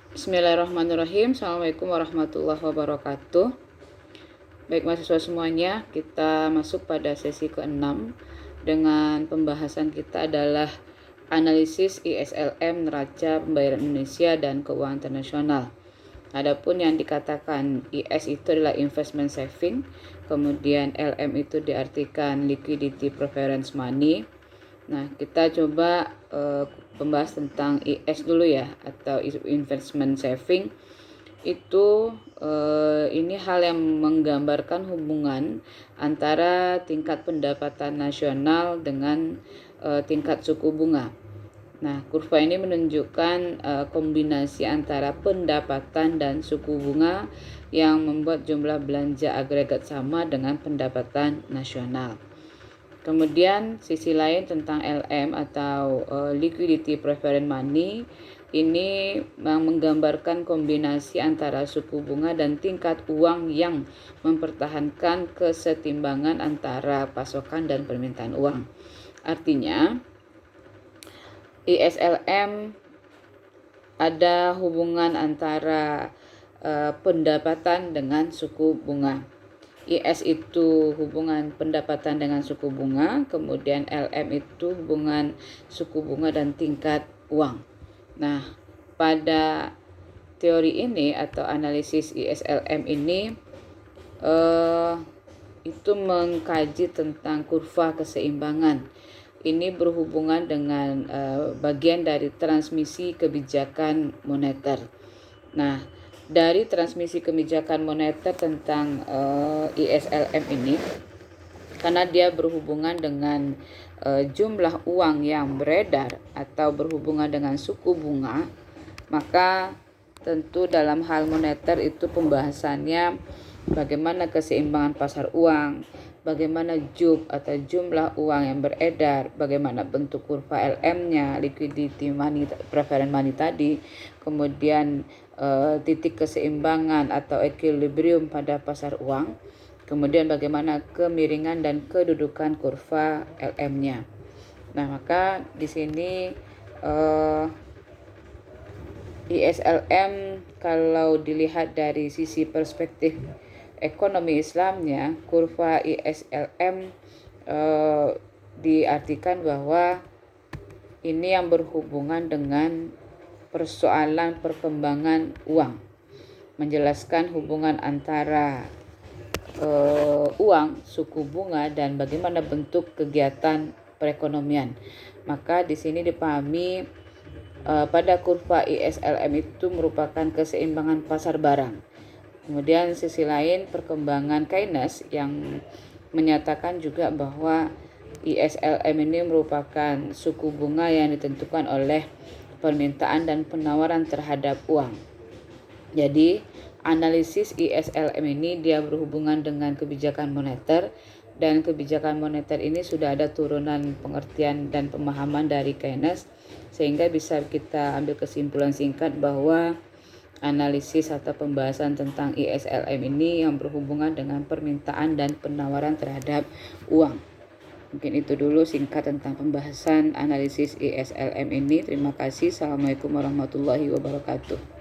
Bismillahirrahmanirrahim. Assalamualaikum warahmatullahi wabarakatuh. Baik mahasiswa semuanya, kita masuk pada sesi ke-6 dengan pembahasan kita adalah analisis ISLM neraca pembayaran Indonesia dan keuangan internasional. Adapun yang dikatakan IS itu adalah investment saving, kemudian LM itu diartikan liquidity preference money. Nah, kita coba membahas tentang IS dulu ya, atau investment saving. Itu ini hal yang menggambarkan hubungan antara tingkat pendapatan nasional dengan tingkat suku bunga. Nah, kurva ini menunjukkan kombinasi antara pendapatan dan suku bunga yang membuat jumlah belanja agregat sama dengan pendapatan nasional. Kemudian sisi lain tentang LM atau liquidity preference money, ini menggambarkan kombinasi antara suku bunga dan tingkat uang yang mempertahankan kesetimbangan antara pasokan dan permintaan uang. Artinya ISLM ada hubungan antara pendapatan dengan suku bunga. IS itu hubungan pendapatan dengan suku bunga, kemudian LM itu hubungan suku bunga dan tingkat uang. Nah, pada teori ini atau analisis ISLM ini itu mengkaji tentang kurva keseimbangan. Ini berhubungan dengan bagian dari transmisi kebijakan moneter. Nah, dari transmisi kebijakan moneter tentang ISLM ini, karena dia berhubungan dengan jumlah uang yang beredar atau berhubungan dengan suku bunga, maka tentu dalam hal moneter itu pembahasannya bagaimana keseimbangan pasar uang, bagaimana JUP atau jumlah uang yang beredar, bagaimana bentuk kurva LM-nya, liquidity money, preference money tadi, kemudian titik keseimbangan atau equilibrium pada pasar uang, kemudian bagaimana kemiringan dan kedudukan kurva LM-nya. Nah, maka di sini ISLM kalau dilihat dari sisi perspektif ekonomi Islamnya, kurva ISLM diartikan bahwa ini yang berhubungan dengan persoalan perkembangan uang, menjelaskan hubungan antara uang, suku bunga, dan bagaimana bentuk kegiatan perekonomian. Maka di sini dipahami pada kurva ISLM itu merupakan keseimbangan pasar barang. Kemudian sisi lain perkembangan Keynes yang menyatakan juga bahwa ISLM ini merupakan suku bunga yang ditentukan oleh permintaan dan penawaran terhadap uang. Jadi analisis ISLM ini dia berhubungan dengan kebijakan moneter, dan kebijakan moneter ini sudah ada turunan pengertian dan pemahaman dari Keynes, sehingga bisa kita ambil kesimpulan singkat bahwa analisis atau pembahasan tentang ISLM ini yang berhubungan dengan permintaan dan penawaran terhadap uang. Mungkin itu dulu singkat tentang pembahasan analisis ISLM ini. Terima kasih. Assalamualaikum warahmatullahi wabarakatuh.